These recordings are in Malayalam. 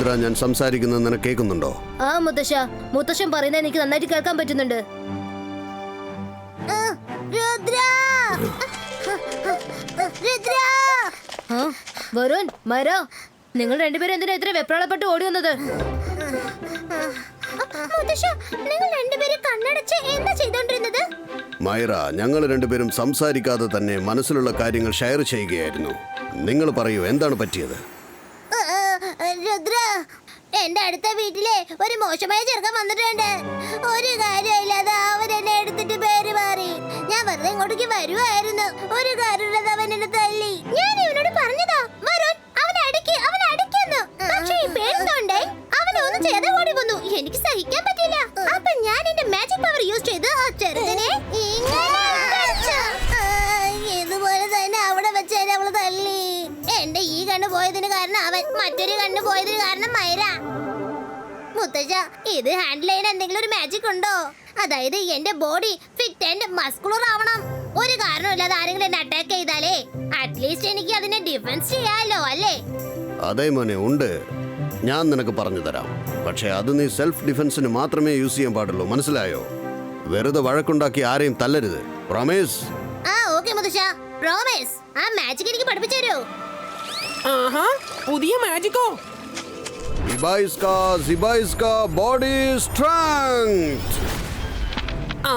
രുദ്ര, ഞാൻ സംസാരിക്കുന്നത് നിനക്ക് കേൾക്കുന്നുണ്ടോ? ആ മുത്തശ്ശ, മുത്തശ്ശൻ പറയുന്നത് എനിക്ക് നന്നായിട്ട് കേൾക്കാൻ പറ്റുന്നുണ്ട്. വരുൺ, മര, നിങ്ങൾ രണ്ടുപേരും എന്തിനാ ഇത്ര വെപ്രാളപ്പെട്ട് ഓടി വന്നത്? മൈറ, ഞങ്ങൾ രണ്ടുപേരും സംസാരിക്കാതെ തന്നെ മനസ്സിലുള്ള കാര്യങ്ങൾ ഷെയർ ചെയ്യുകയായിരുന്നു. നിങ്ങൾ പറയൂ, എന്താണ് പറ്റിയത്? രുദ്ര, എന്റെ അടുത്ത വീട്ടിലെ ഒരു മോശമായ ചെറുക്കൻ വന്നിട്ടുണ്ട്. ഒരു കാര്യമില്ലാതെ അവൻ എന്നെ എടുത്തിട്ട് പേര് മാറി. ഞാൻ വെറുതെ ഇങ്ങോട്ടേക്ക് വരുവായിരുന്നു. ഒരു കാര്യമില്ലാതെ അവൻ എന്നെ തല്ലി. ഞാൻ ഇവനോട് പറഞ്ഞതാ, വരുൺ അവനെ അടിക്കുന്നു. പക്ഷേ ഈ പേടിത്തോണ്ടേ അവനൊന്നും ചെയ്ത് ഓടി വന്നു. എനിക്ക് സഹിക്കാൻ പറ്റില്ല. അപ്പൊ ഞാൻ എന്റെ മാജിക് പവർ യൂസ് ചെയ്ത് ആ ചെറുക്കനെ ഇതുപോലെ തന്നെ അവിടെ വെച്ച് അവള് തല്ലി. എന്റെ ഈ കണ്ണ് പോയതിന് കാരണം അവൻ, മറ്റൊരു കണ്ണ് പോയതിന് കാരണം മൈര. മുത്തശ്ശ, ഇത് ഹാൻഡിൽ ചെയ്യാൻ എന്തെങ്കിലും ഒരു മാജിക് ഉണ്ടോ? അതായത് എന്റെ ബോഡി ഫിറ്റ് ആൻഡ് മസ്കുലർ ആവണം. ഒരു കാരണമില്ലാതെ ആരെങ്കിലും എന്നെ അറ്റാക്ക് ചെയ്താലേ അറ്റ്ലീസ്റ്റ് എനിക്ക് അതിനെ ഡിഫെൻസ് ചെയ്യാലോ, അല്ലേ? അതേ മോനെ, ഉണ്ട്. ഞാൻ നിനക്ക് പറഞ്ഞു തരാം. പക്ഷെ അത് നീ സെൽഫ് ഡിഫെൻസിന് മാത്രമേ യൂസ് ചെയ്യാൻ പാടുള്ളൂ, മനസ്സിലായോ? വെറുതെ വഴക്കുണ്ടാക്കി ആരെയും തല്ലരുത്. പ്രോമിസ്? ആ ഓക്കേ മുത്തശ്ശ, പ്രോമിസ്. ആ മാജിക് എനിക്ക് പഠിപ്പിച്ചു തരൂ. ആഹാ, പുതിയ മാജിക്കോ? സിബായിസ്ക ബോഡി സ്ട്രെങ്ത്. ആ,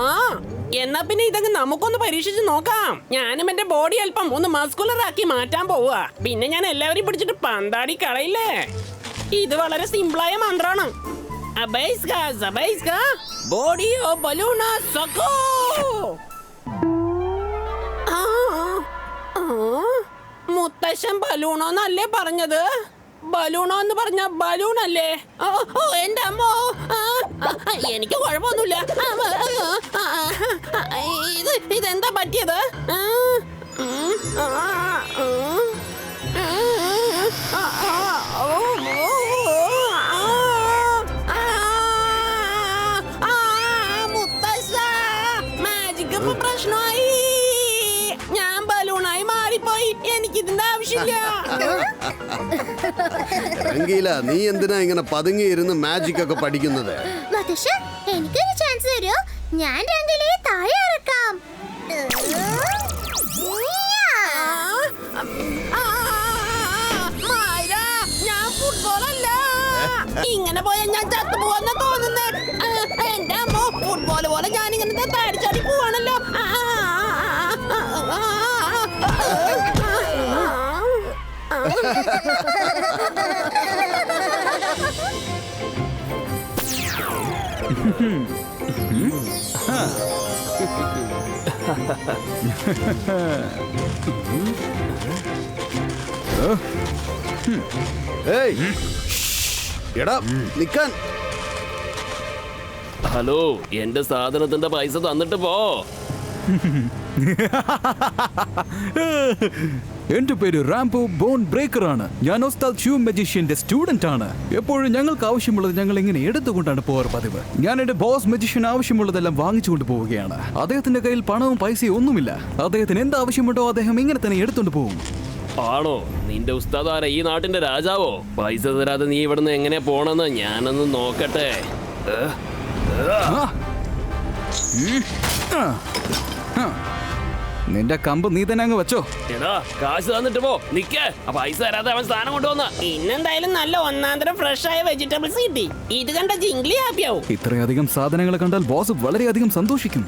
എന്നാ പിന്നെ ഇതങ്ങ് നമുക്കൊന്ന് പരീക്ഷിച്ച് നോക്കാം. ഞാനും എന്റെ ബോഡി അല്പം ഒന്ന് മസ്കുലർ ആക്കി മാറ്റാൻ പോവാ. പിന്നെ ഞാൻ എല്ലാവരെയും പിടിച്ചിട്ട് പന്താടി കളയില്ലേ. ഇത് വളരെ സിമ്പിളായ മന്ത്രമാണ്. ബോഡി ഓ ബലൂണ സക്കോ. മുത്തശ്ശൻ ബലൂണോന്നല്ലേ പറഞ്ഞത്? ബലൂണോ എന്ന് പറഞ്ഞ ബലൂൺ അല്ലേ? ഓ എന്റെ അമ്മോ, എനിക്ക് കുഴപ്പമൊന്നുമില്ല. ഇതെന്താ പറ്റിയത്? മുത്തശ്ശ, മാജിക് പ്രശ്നമായി. ഞാൻ ബലൂണായി മാറിപ്പോയി. എനിക്കിതിന്റെ ആവശ്യമില്ല. രംഗീല, നീ എന്തിനാ ഇങ്ങനെ പതുങ്ങിയിരുന്ന് മാജിക് ഒക്കെ പഠിക്കുന്നത്? എനിക്കൊരു ചാൻസ് തരൂ. ഞാൻ രംഗീലയെ താഴെ ഇറക്കാം. ഞാൻ ഫുട്ബോളല്ല. ഇങ്ങനെ പോയാൽ ഞാൻ ചത്തുപോവാന്നാ തോന്നുന്നത്. എന്റെ അമ്മ, ഫുട്ബോൾ പോലെ ഞാൻ ഇങ്ങനെ താടിച്ചാടി പോവാണല്ലോ. എടാ, നിക്കാൻ. ഹലോ, എന്റെ സാധനത്തിന്റെ പൈസ തന്നിട്ട് പോ. എന്റെ പേര് റാംബോ ബോൺ ബ്രേക്കർ ആണ്. ഞാൻ ഉസ്താദ് ഷൂ മജീഷ്യന്റെ സ്റ്റുഡന്റ് ആണ്. എപ്പോഴും ഞങ്ങൾക്ക് ആവശ്യമുള്ളത് ഞങ്ങൾ ഇങ്ങനെ എടുത്തുകൊണ്ടാണ് പോവാറ് പതിവ്. ഞാൻ എന്റെ ബോസ് മജീഷ്യൻ ആവശ്യമുള്ളതെല്ലാം വാങ്ങിച്ചുകൊണ്ട് പോവുകയാണ്. അദ്ദേഹത്തിന്റെ കയ്യിൽ പണവും പൈസയും ഒന്നുമില്ല. അദ്ദേഹത്തിന് എന്ത് ആവശ്യമുണ്ടോ അദ്ദേഹം ഇങ്ങനെ തന്നെ എടുത്തുകൊണ്ട് പോകും. ആണോ? നിന്റെ ഉസ്താദ് ആരാ? ഈ നാട്ടിന്റെ രാജാവോ? പൈസ തരാതെ നീ ഇവിടുന്ന് എങ്ങനെ പോണെന്ന് ഞാനൊന്ന് നോക്കട്ടെ. നിന്റെ കമ്പ് നീ തന്നെ അങ്ങ് വെച്ചോ. എടാ, കാശ് തന്നിട്ട് പോ. നിക്കേ, പൈസ തരാതെ അവൻ സ്ഥാനം കൊണ്ടുവന്ന. ഇന്നെന്തായാലും നല്ല ഒന്നാന്തരം ഫ്രഷ് ആയ വെജിറ്റബിൾസ് കിട്ടി. ഇത് കണ്ട ജിംഗ്ലി ഹാപ്പിയാവും. ഇത്രയധികം സാധനങ്ങൾ കണ്ടാൽ ബോസ് വളരെയധികം സന്തോഷിക്കും.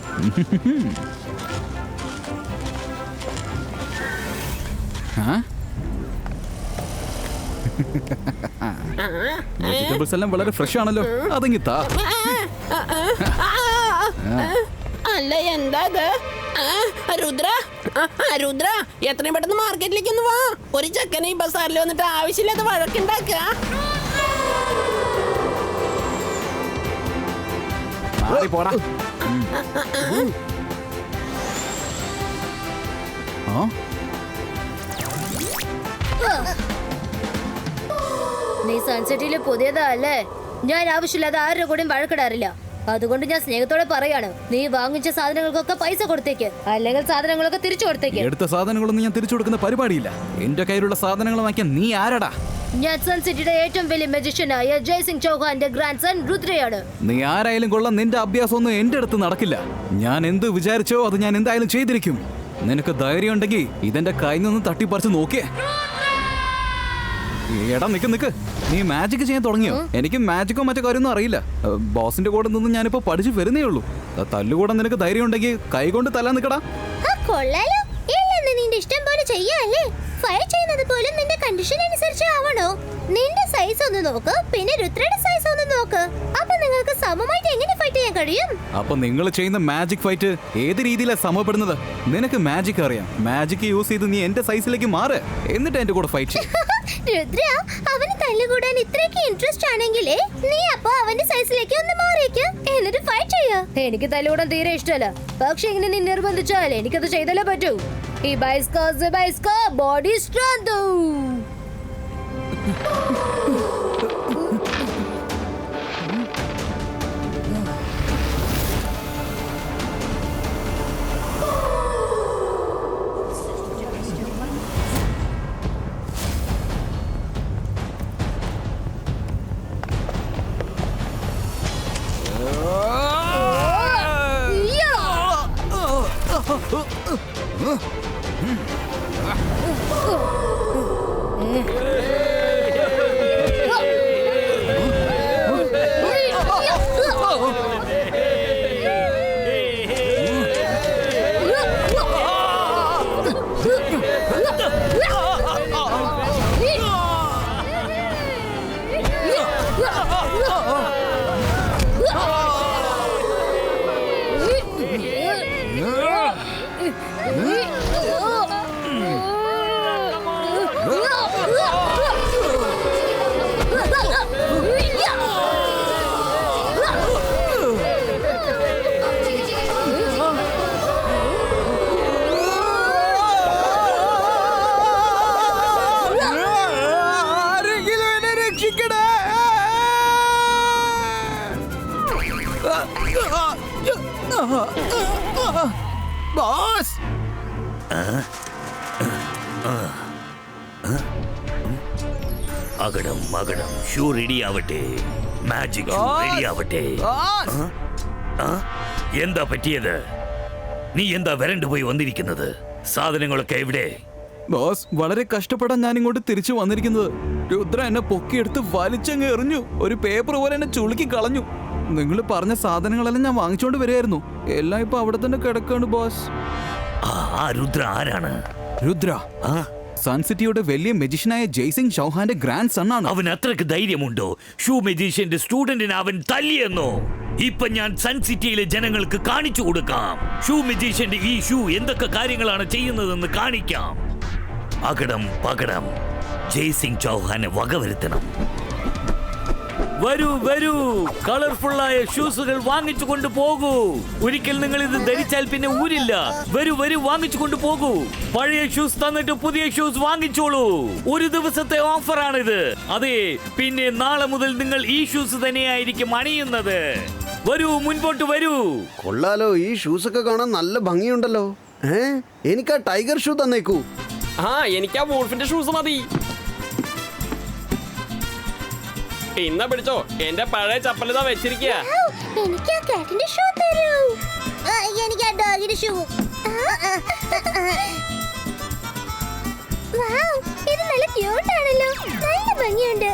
വെജിറ്റബിൾസ് എല്ലാം വളരെ ഫ്രഷ് ആണല്ലോ. അതെങ്കി താ. അല്ല, എന്താ രുദ്ര? രുദ്ര, എത്രയും പെട്ടെന്ന് മാർക്കറ്റിലേക്ക് ഒന്ന് വാ. ഒരു ചെക്കനെ ഈ ബസാറിൽ വന്നിട്ട് ആവശ്യമില്ലാത്ത വഴക്കുണ്ടാക്കുക. പോടാ. നീ സൺസെറ്റില് പുതിയതാ അല്ലേ? ഞാൻ ആവശ്യമില്ലാതെ ആരുടെ കൂടെയും വഴക്കിടാറില്ല. അതുകൊണ്ട് ഞാൻ സ്നേഹത്തോടെ പറയാണ്, നീ വാങ്ങിച്ച സാധനങ്ങൾക്കൊക്കെ പൈസ കൊടുത്തേക്ക്, അല്ലെങ്കിൽ സാധനങ്ങളൊക്കെ തിരിച്ചു കൊടുത്തേക്ക്. എടുത്ത സാധനങ്ങളൊന്നും ഞാൻ തിരിച്ചു കൊടുക്കുന്ന പരിപാടിയില്ല. എന്റെ കയ്യിലുള്ള സാധനങ്ങൾ വാങ്ങിക്കാൻ നീ ആരടാ? ഞാൻ സൺ സിറ്റിയുടെ ഏറ്റവും വലിയ മജിഷ്യനായ ജയ്സിംഗ് ചൗഹാന്റെ ഗ്രാൻഡ് സൺ രുദ്രയാണ്. നീ ആരായാലും കൊള്ളാം, നിന്റെ അഭ്യാസമൊന്നും എന്റെ അടുത്ത് നടക്കില്ല. ഞാൻ എന്ത് വിചാരിച്ചോ അത് ഞാൻ എന്തായാലും ചെയ്തിരിക്കും. നിനക്ക് ധൈര്യം ഉണ്ടെങ്കിൽ ഇതെന്റെ കയ്യിൽ നിന്ന് തട്ടിപ്പറിച്ച് നോക്കിയേ. എടാ നിക്ക്, നീ മാജിക് ചെയ്യാൻ തുടങ്ങിയോ? എനിക്ക് മാജിക്കോ മറ്റോ കാര്യമൊന്നും അറിയില്ല. ബോസിന്റെ കൂടെ നിന്ന് ഞാനിപ്പോ പഠിച്ചു വരുന്നേ ഉള്ളൂ. തല്ലുകൂടാൻ നിനക്ക് ധൈര്യം ഉണ്ടെങ്കിൽ കൈകൊണ്ട് തല്ലാൻ നിക്കടാ. കൊള്ളാലോ, ഇല്ലെന്ന് നിന്റെ ഇഷ്ടം പോലെ ചെയ്യാല്ലേ. ഫയർ ചെയ്യുന്നത് പോലും നിന്റെ കണ്ടീഷൻ അനുസരിച്ച് ആവണോ? നിന്റെ സൈസ് ഒന്ന് നോക്ക്, പിന്നെ രുദ്രയുടെ സൈസ് ഒന്ന് നോക്ക്. അപ്പൊ നിങ്ങൾക്ക് സമമായിട്ട് എങ്ങനെ ഫൈറ്റ് ചെയ്യാൻ കഴിയും? അപ്പൊ നിങ്ങൾ ചെയ്യുന്ന മാജിക് ഫൈറ്റ് ഏത് രീതിയിലാണ് സമപ്പെടുന്നത്? നിനക്ക് മാജിക് അറിയാം. മാജിക് യൂസ് ചെയ്ത് നീ എന്റെ സൈസിലേക്ക് മാറ്, എന്നിട്ട് എന്റെ കൂടെ ഫൈറ്റ് ചെയ്യും. രുദ്ര, അവന് തല്ലുകൂടാൻ ഇത്രയ്ക്ക് ഇൻട്രസ്റ്റ് ആണെങ്കിലേ നീ അപ്പൊ അവന്റെ സൈസിലേക്ക് ഒന്ന് മാറിയേക്ക്, എന്നിട്ട് ഫൈറ്റ് ചെയ്യാ. എനിക്ക് തല്ലുകൂടാൻ തീരെ ഇഷ്ടമല്ല. പക്ഷെ ഇങ്ങനെ നീ നിർബന്ധിച്ചാൽ എനിക്കത് ചെയ്തല്ലേ പറ്റൂ. ഈ ബൈസ്കോ ബോഡി സ്ട്രെങ്ത്. ബോസ്, അകടം ഷൂ റെഡി ആവട്ടെ. മാജിക് ഷൂ റെഡി ആവട്ടെ. എന്താ പറ്റിയത്? നീ എന്താ വരണ്ടു പോയി വന്നിരിക്കുന്നത്? സാധനങ്ങളൊക്കെ എവിടെ? ബോസ്, വളരെ കഷ്ടപ്പെടാൻ ഞാൻ ഇങ്ങോട്ട് തിരിച്ചു വന്നിരിക്കുന്നത്. രുദ്ര എന്നെ പൊക്കിയെടുത്ത് വലിച്ചങ്ങ് എറിഞ്ഞു. ഒരു പേപ്പർ പോലെ എന്നെ ചുളുക്കി കളഞ്ഞു. നിങ്ങൾ പറഞ്ഞ സാധനങ്ങളെല്ലാം ഞാൻ വാങ്ങിച്ചോണ്ട് വരികയായിരുന്നു. എല്ലാം ഇപ്പൊ അവിടെ തന്നെ കിടക്കാണ് ബോസ്. രുദ്ര ആരാണ്? രുദ്ര സൺ സിറ്റിയുടെ വലിയ മജിഷ്യനായ ജയ്സിംഗ് ചൗഹാന്റെ ഗ്രാൻഡ് സൺ ആണ്. അവൻ അത്രക്ക് ധൈര്യമുണ്ടോ? ഷൂ മജീഷ്യന്റെ സ്റ്റുഡന്റിനെ അവൻ തല്ലിയെന്നോ? ഇപ്പൊ ഞാൻ സൺ സിറ്റിയിലെ ജനങ്ങൾക്ക് കാണിച്ചു കൊടുക്കാം. ഷൂ മജീഷ്യന്റെ ഈ ഷൂ എന്തൊക്കെ കാര്യങ്ങളാണ് ചെയ്യുന്നതെന്ന് കാണിക്കാം. അകടം പകടം ജയ്സിംഗ് ചൗഹാനെ വകവരുത്തണം. വരൂ വരൂ, കളർഫുള്ളായ ഷൂസുകൾ വാങ്ങിച്ചു കൊണ്ട് പോകൂ. ഒരിക്കൽ നിങ്ങൾ ഇത് ധരിച്ചാൽ പിന്നെ ഊരില്ല. വരൂ വരൂ, വാങ്ങിച്ചു കൊണ്ട് പോകൂ. പഴയ ഷൂസ് തന്നിട്ട് പുതിയ ഷൂസ് വാങ്ങിച്ചോളൂ. ഒരു ദിവസത്തെ ഓഫറാണിത്. അതെ, പിന്നെ നാളെ മുതൽ നിങ്ങൾ ഈ ഷൂസ് തന്നെയായിരിക്കും അണിയുന്നത്. വരൂ, മുൻപോട്ട് വരൂ. കൊള്ളാലോ, ഈ ഷൂസ് ഒക്കെ കാണാൻ നല്ല ഭംഗിയുണ്ടല്ലോ. എനിക്ക് ആ ടൈഗർ ഷൂ തന്നേക്കൂ. എനിക്ക് ആ വോൾഫിന്റെ ഷൂസ് മതി. ഇന്ന പിടിച്ചോ, എന്റെ പഴയ ചപ്പലിതാ വെച്ചിരിക്കുക. എനിക്ക് ആ കാറ്റിന്റെ ഷൂ തരൂ. എനിക്ക് ആ ഡോഗിന്റെ ഷൂ. വൗ, ഇത് നല്ല ക്യൂട്ട് ആണല്ലോ. നല്ല ഭംഗിയുണ്ട്.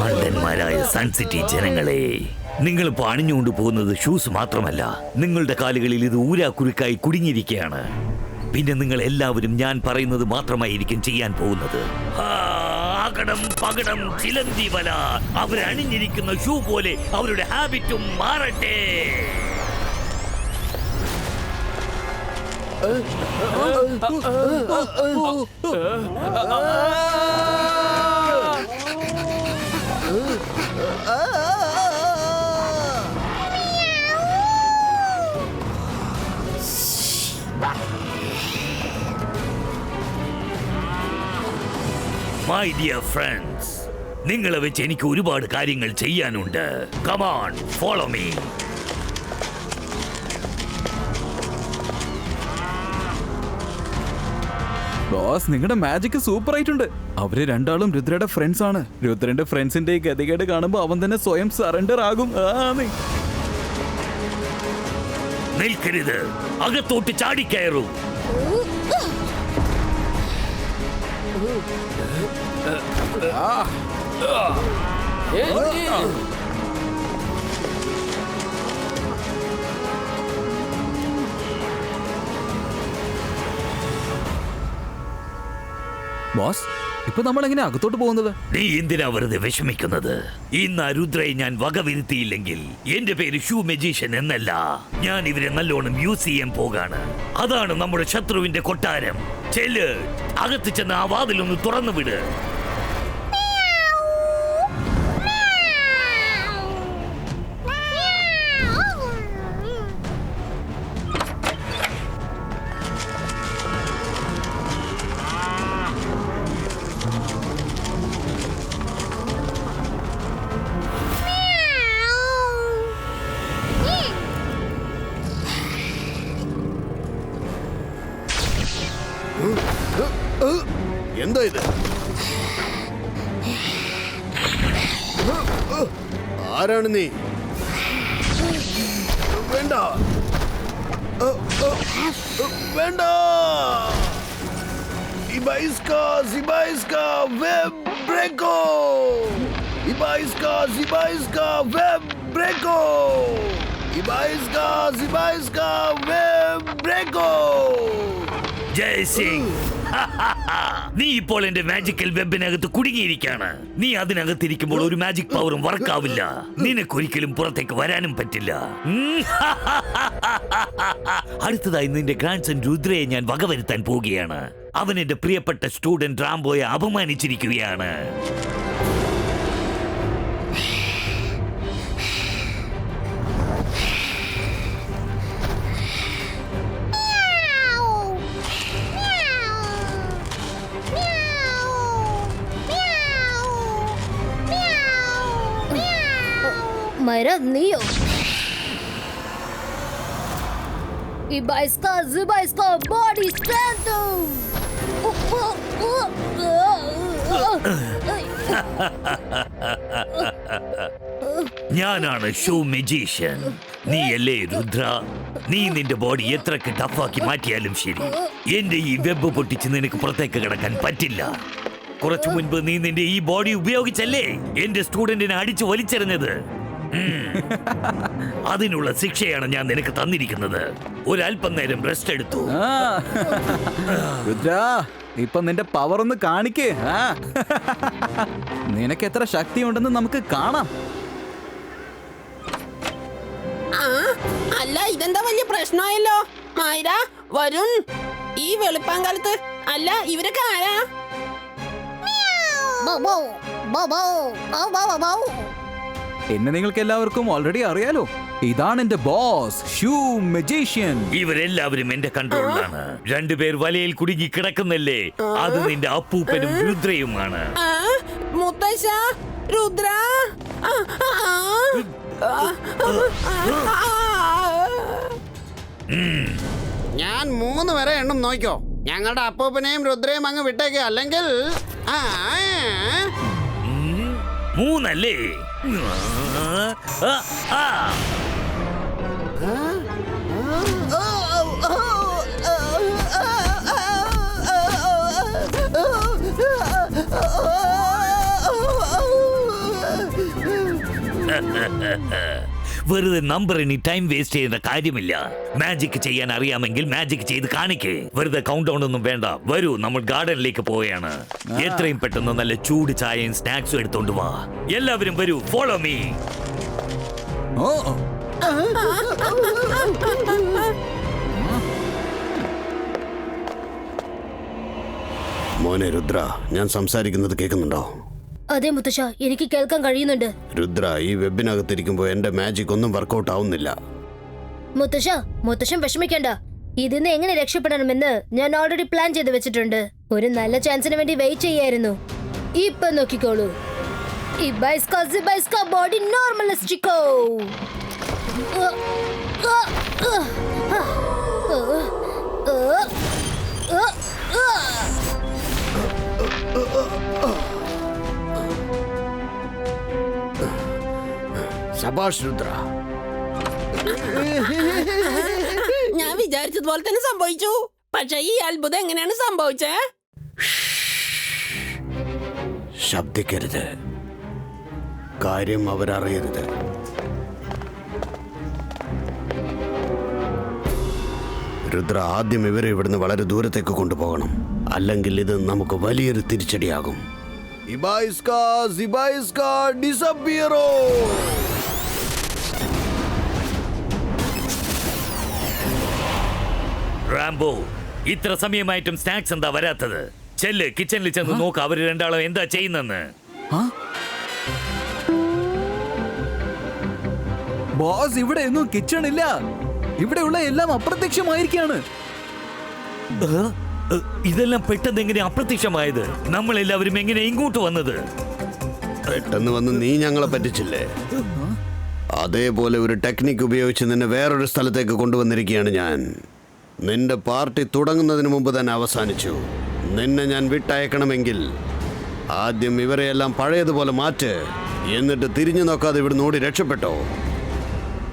മണ്ടന്മാരായ സൺ സിറ്റി ജനങ്ങളെ, നിങ്ങൾ ഇപ്പോൾ അണിഞ്ഞുകൊണ്ട് പോകുന്നത് ഷൂസ് മാത്രമല്ല, നിങ്ങളുടെ കാലുകളിൽ ഇത് ഊരാക്കുരുക്കായി കുടുങ്ങിയിരിക്കുകയാണ്. പിന്നെ നിങ്ങൾ എല്ലാവരും ഞാൻ പറയുന്നത് മാത്രമായിരിക്കും ചെയ്യാൻ പോകുന്നത്. അകടം പകടം ചിലന്തി വല. അവരണിഞ്ഞിരിക്കുന്ന ഷൂ പോലെ അവരുടെ ഹാബിറ്റും മാറട്ടെ. My dear friends, നിങ്ങളെ വെച്ച് എനിക്ക് ഒരുപാട് കാര്യങ്ങൾ ചെയ്യാനുണ്ട്. Come on, follow me. Boss നിങ്ങളുടെ മാജിക് സൂപ്പർ ആയിട്ടുണ്ട്. അവര് രണ്ടാളും രുദ്രയുടെ ഫ്രണ്ട്സ് ആണ്. രുദ്രന്റെ ഫ്രണ്ട്സിന്റെ ഈ ഗതികേട് കാണുമ്പോ അവൻ തന്നെ സ്വയം സറണ്ടർ ആകും. നിൽക്കരുത്, അകത്തോട്ട് ചാടിക്കയറൂ. ബോസ് ഇപ്പൊ നമ്മൾ എങ്ങനെ അകത്തോട്ട് പോകുന്നത്? നീ എന്തിനാ വെറുതെ വിഷമിക്കുന്നത്? ഇന്ന് രുദ്രയെ ഞാൻ വകവരുത്തിയില്ലെങ്കിൽ എന്റെ പേര് ഷൂ മജീഷ്യൻ എന്നല്ല. ഞാൻ ഇവരെ നല്ലോണം യൂസ് ചെയ്യാൻ പോകാണ്. അതാണ് നമ്മുടെ ശത്രുവിന്റെ കൊട്ടാരം. ചെല്ല്, അകത്ത് ചെന്ന് ആ വാതിലൊന്ന് തുറന്നു വിട്. എന്താ ഇത്? ആരാണ് നീ? വേണ്ട വേണ്ട. Ibaiska web breako. Ibaiska web breako. Ibaiska web breako. ജയ് സിംഗ്, നീ ഇപ്പോൾ എന്റെ മാജിക്കൽ വെബിനകത്ത് കുടുങ്ങിയിരിക്കാണ്. നീ അതിനകത്തിരിക്കുമ്പോൾ ഒരു മാജിക് പവറും വർക്കാവില്ല. നിനക്കൊരിക്കലും പുറത്തേക്ക് വരാനും പറ്റില്ല. അടുത്തതായി നിന്റെ ഗ്രാൻഡ് സൺ രുദ്രയെ ഞാൻ വകവരുത്താൻ പോവുകയാണ്. അവൻ എന്റെ പ്രിയപ്പെട്ട സ്റ്റുഡന്റ് റാംബോയെ അപമാനിച്ചിരിക്കുകയാണ്. മൈര നീയോ? Ibaiska body strength. ഞാനാണ് ഷൂ മജീഷ്യൻ. നീയല്ലേ രുദ്ര? നീ നിന്റെ ബോഡി എത്രക്ക് ടഫാക്കി മാറ്റിയാലും ശരി, എന്റെ ഈ വെബ് പൊട്ടിച്ച് നിനക്ക് പുറത്തേക്ക് കിടക്കാൻ പറ്റില്ല. കുറച്ചു മുൻപ് നീ നിന്റെ ഈ ബോഡി ഉപയോഗിച്ചല്ലേ എന്റെ സ്റ്റുഡന്റിനെ അടിച്ചു വലിച്ചെറിഞ്ഞത്? അതിനുള്ള ശിക്ഷയാണ് ഞാൻ നിനക്ക് തന്നിരിക്കുന്നത്. ഒരല്പം നേരം റെസ്റ്റ് എടുത്തു. രുദ്ര ഇപ്പൊ നിന്റെ പവർ ഒന്ന് കാണിക്കേ. നിനക്ക് എത്ര ശക്തിയുണ്ടെന്ന് നമുക്ക് കാണാം. അല്ല, ഇതെന്താ വലിയ പ്രശ്നമായല്ലോ. മൈര, വരുൺ, ഈ വെളുപ്പാങ്കാലത്ത് അല്ല ഇവരൊക്കെ ആരാ? എന്നെ നിങ്ങൾക്ക് എല്ലാവർക്കും ഓൾറെഡി അറിയാലോ. ഇതാണ് എന്റെ ബോസ് ഷൂ മജീഷ്യൻ. ഇവരെല്ലാവരും എന്റെ കൺട്രോളിലാണ്. രണ്ടുപേർ വലയിൽ കുടുങ്ങി കിടക്കുന്നല്ലേ, അത് നിന്റെ അപ്പൂപ്പനും രുദ്രയുമാണ്. മുത്തശ്ശ, രുദ്ര, ഞാൻ 3 വരെ എണ്ണം നോക്കിയോ. ഞങ്ങളുടെ അപ്പൂപ്പനെയും രുദ്രയും അങ്ങ് വിട്ടേക്ക്, അല്ലെങ്കിൽ 3 അല്ലേ? വെറുതെ നമ്പർ ഇനി ടൈം വേസ്റ്റ് ചെയ്യേണ്ട കാര്യമില്ല. മാജിക് ചെയ്യാൻ അറിയാമെങ്കിൽ മാജിക് ചെയ്ത് കാണിക്കേ. വെറുതെ കൗണ്ട് ഡൗൺ ഒന്നും വേണ്ട. വരൂ, നമ്മൾ ഗാർഡനിലേക്ക് പോവുകയാണ്. എത്രയും പെട്ടെന്ന് നല്ല ചൂട് ചായയും സ്നാക്സും എടുത്തോണ്ട് വാ. എല്ലാവരും വരൂ, ഫോളോ മീ. മോനെ രുദ്ര, ഞാൻ സംസാരിക്കുന്നത് കേൾക്കുന്നുണ്ടോ? അതെ മുത്തശ്ശ, എനിക്ക് കേൾക്കാൻ കഴിയുന്നുണ്ട്. രുദ്ര, ഈ വെബിനകത്തിരിക്കുമ്പോ എന്റെ മാജിക് ഒന്നും വർക്കൗട്ട് ആവുന്നില്ല. മുത്തശ്ശൻ വിഷമിക്കണ്ട. ഇതിന്ന് എങ്ങനെ രക്ഷപ്പെടണമെന്ന് ഞാൻ ഓൾറെഡി പ്ലാൻ ചെയ്ത് വെച്ചിട്ടുണ്ട്. ഒരു നല്ല ചാൻസിന് വേണ്ടി വെയിറ്റ് ചെയ്യായിരുന്നു. ഇപ്പൊ നോക്കിക്കോളൂ. Ibaiska body normalistico. സബാഷ് രുദ്ര. ഞാൻ വിചാരിച്ചതുപോലെ തന്നെ സംഭവിച്ചു. പക്ഷെ ഈ അത്ഭുതം എങ്ങനെയാണ് സംഭവിച്ചേ? ശബ്ദിക്കരുത്. കാര്യം അവരറിയരുത്. രുദ്ര, ആദ്യം ഇവരെ ഇവിടുന്ന് വളരെ ദൂരത്തേക്ക് കൊണ്ടുപോകണം. അല്ലെങ്കിൽ ഇത് നമുക്ക് വലിയൊരു തിരിച്ചടിയാകും. റാംബോ, ഇത്ര സമയമായിട്ടും സ്നാക്സ് എന്താ വരാത്തത്? ചെല്ല്, കിച്ചണിൽ ചെന്ന് നോക്ക് അവര് രണ്ടാളും എന്താ ചെയ്യുന്നെന്ന്. ബോസ്, ഇവിടെ എങ്ങും കിച്ചൺ ഇല്ല. ഇവിടെയുള്ള എല്ലാം അപ്രത്യക്ഷമായിരിക്കാണ്. ഇതെല്ലാം പെട്ടെന്ന് എങ്ങനെ അപ്രത്യക്ഷമായത്? നമ്മൾ എല്ലാവരും എങ്ങനെ ഇങ്ങോട്ട് വന്നത്? പെട്ടെന്ന് വന്ന് നീ ഞങ്ങളെ പറ്റിച്ചില്ലേ? അതേപോലെ ഒരു ടെക്നിക്ക് ഉപയോഗിച്ച് നിന്നെ വേറൊരു സ്ഥലത്തേക്ക് കൊണ്ടുവന്നിരിക്കുകയാണ് ഞാൻ. നിന്റെ പാർട്ടി തുടങ്ങുന്നതിന് മുമ്പ് തന്നെ അവസാനിച്ചു. നിന്നെ ഞാൻ വിട്ടയക്കണമെങ്കിൽ ആദ്യം ഇവരെയെല്ലാം പഴയതുപോലെ മാറ്റ്. എന്നിട്ട് തിരിഞ്ഞു നോക്കാതെ ഇവിടുന്ന് ഓടി രക്ഷപ്പെട്ടോ.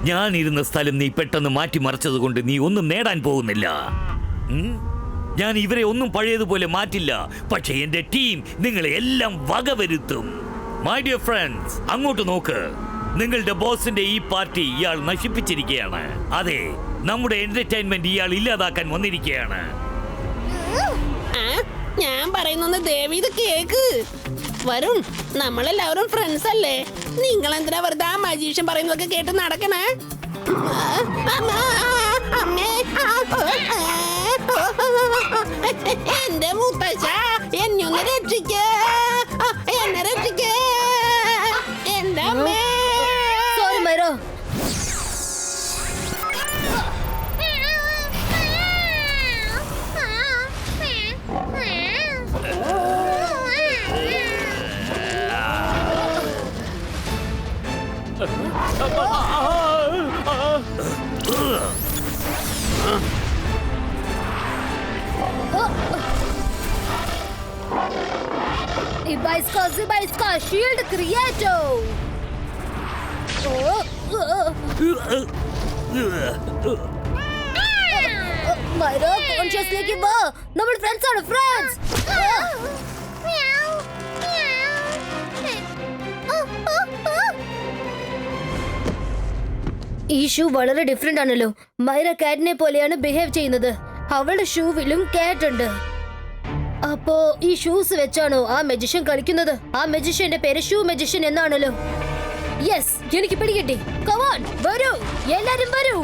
ഞാൻ ഇരുന്ന സ്ഥലം നീ പെട്ടെന്ന് മാറ്റിമറിച്ചത് കൊണ്ട് നീ ഒന്നും നേടാൻ പോകുന്നില്ല. ഞാൻ ഇവരെ ഒന്നും പഴയതുപോലെ മാറ്റില്ല. പക്ഷെ എന്റെ ടീം നിങ്ങളെ എല്ലാം വകവരുത്തും. മൈ ഡിയർ ഫ്രണ്ട്സ്, അങ്ങോട്ട് നോക്ക്. നിങ്ങളുടെ ബോസിന്റെ ഈ പാർട്ടി ഇയാൾ നശിപ്പിച്ചിരിക്കുകയാണ്. അതെ, നമ്മുടെ എന്റർടൈൻമെന്റ് ഇയാൾ ഇല്ലാതാക്കാൻ വന്നിരിക്കുകയാണ്. ഞാൻ പറയുന്ന ദേവി ഇത് കേക്ക്. വരുൺ, നമ്മളെല്ലാവരും ഫ്രണ്ട്സ് അല്ലേ? നിങ്ങൾ എന്തിനാ വെറുതെ ആ മജീഷ്യൻ പറയുന്നതൊക്കെ കേട്ട് നടക്കണേ? എന്റെ മുത്തശ്ശ, എന്നെ ഒന്ന് രക്ഷിക്കേ, എന്നെ രക്ഷിക്കേ, എന്റെ അമ്മേ. Sorry മൈറോ. Ibaiska shield creato. Myra, consciously വാ. നമ്മൾ ഫ്രണ്ട്സ് ആണ്, ഫ്രണ്ട്സ്. ഈ ഷൂ വളരെ ഡിഫറെന്റ് ആണല്ലോ. മൈറ കാറ്റിനെ പോലെയാണ് ബിഹേവ് ചെയ്യുന്നത്. അവളുടെ ഷൂവിലും കാറ്റ് ഉണ്ട്. അപ്പോ ഈ ഷൂസ് വെച്ചാണോ ആ മജിഷ്യൻ കളിക്കുന്നത്? ആ മജിഷ്യന്റെ പേര് ഷൂ മജിഷ്യൻ എന്നാണല്ലോ. യെസ്, എനിക്ക് പിടികിട്ടി. കം ഓൺ, വരൂ, എല്ലാരും വരൂ.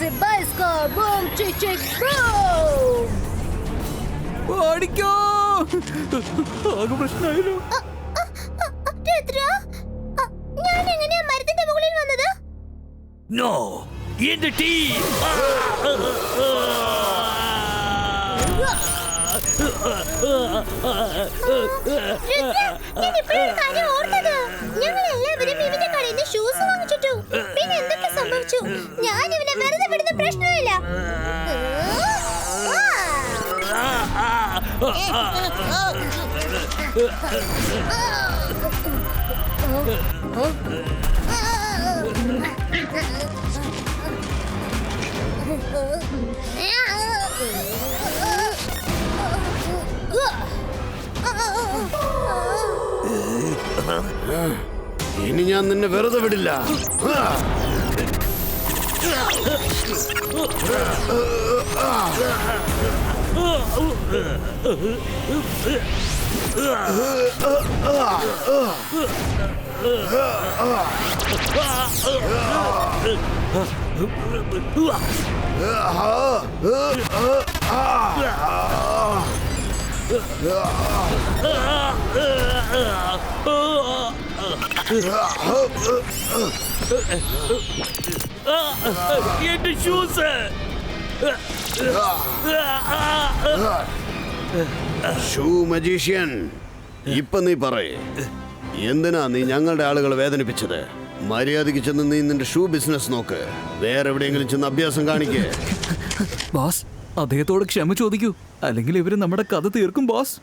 Ibaiska, boom, chick, chick, boom. ഓടിക്കോ. ആകെ പ്രശ്നമായല്ലോ. ഞാൻ എങ്ങനെയാ മരത്തിന്റെ മുകളിൽ വന്നത്? നോ, എന്റെ ടീം. ഞങ്ങൾ എല്ലാവരും ഇവന്റെ കടയിൽ നിന്ന് ഷൂസ് വാങ്ങിച്ചിട്ടു. പിന്നെ എന്തൊക്കെ സംഭവിച്ചു? ഞാൻ ഇവനെ വെറുതെ വിടുന്ന പ്രശ്നമില്ല. ഇനി ഞാൻ നിന്നെ വെറുതെ വിടില്ല. എന്റെ ഷൂസ്. ഷൂ മജീഷ്യൻ, ഇപ്പൊ നീ പറയേ, എന്തിനാ നീ ഞങ്ങളുടെ ആളുകളെ വേദനിപ്പിച്ചത്? മര്യാദയ്ക്ക് ചെന്ന് നീ നിന്റെ ഷൂ ബിസിനസ് നോക്ക്. വേറെ എവിടെയെങ്കിലും ചെന്ന് അഭ്യാസം കാണിക്കേ. ബോസ്, അദ്ദേഹത്തോട് ക്ഷമ ചോദിക്കൂ, അല്ലെങ്കിൽ ഇവര് നമ്മുടെ കഥ തീർക്കും ബോസ്.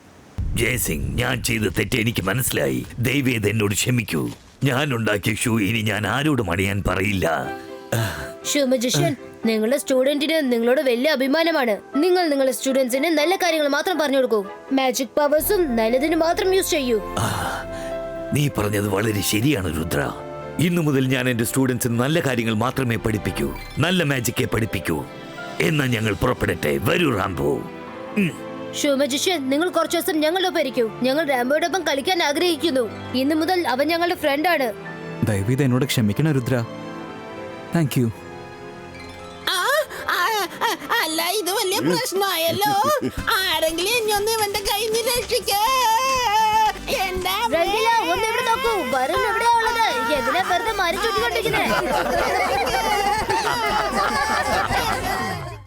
ജയസിംഗ്, ഞാൻ ചെയ്ത തെറ്റ് എനിക്ക് മനസ്സിലായി. ദയവേത് എന്നോട് ക്ഷമിക്കൂ. ഞാൻ ഉണ്ടാക്കിയ ഷൂ ഇനി ഞാൻ ആരോടും അണിയാൻ പറയില്ല. ഷൂ മജിഷ്യൻ, നിങ്ങളുടെ സ്റ്റുഡന്റിന് നിങ്ങളോട് വലിയ അഭിമാനമാണ്. നിങ്ങൾ നിങ്ങളുടെ സ്റ്റുഡൻസിന് നല്ല കാര്യങ്ങൾ മാത്രം പറഞ്ഞു കൊടുക്കൂ. മാജിക് പവേഴ്സും നല്ലതിന് മാത്രം യൂസ് ചെയ്യൂ. നീ പറഞ്ഞത് വളരെ ശരിയാണ് രുദ്ര. ഇന്നു മുതൽ ഞാൻ എന്റെ സ്റ്റുഡൻസിന് നല്ല കാര്യങ്ങൾ മാത്രമേ പഠിപ്പിക്കൂ, നല്ല മാജിക്കെ പഠിപ്പിക്കൂ. എന്നാ ഞങ്ങൾ പുറപ്പെടട്ടെ. വരൂ റാംബോ. ഷൂ മജിഷ്യൻ, നിങ്ങൾ കുറച്ചു ദിവസം ഞങ്ങളൊപ്പം ഇരിക്കൂ. ഞങ്ങൾ റാംബോയോടൊപ്പം കളിക്കാൻ ആഗ്രഹിക്കുന്നു. ഇന്നു മുതൽ അവൻ ഞങ്ങളുടെ ഫ്രണ്ടാണ്. ദയവീത് എന്നോട് ക്ഷമിക്കണം രുദ്ര. Thank you. അല്ല, ഇത് വലിയ പ്രശ്നമായല്ലോ. ആരെങ്കിലും ഇനിയൊന്ന് ഇവന്റെ കയ്യിൽ നിന്ന് രക്ഷിക്കേ. എന്റെ റെഡില, ഒന്ന് ഇവിടെ നോക്കൂ. വരുൺ എവിടെയാ ഉള്ളത്? എന്തിനാ വെറുതെ മരം ചുറ്റിക്കൊണ്ടിരിക്കുന്നത്?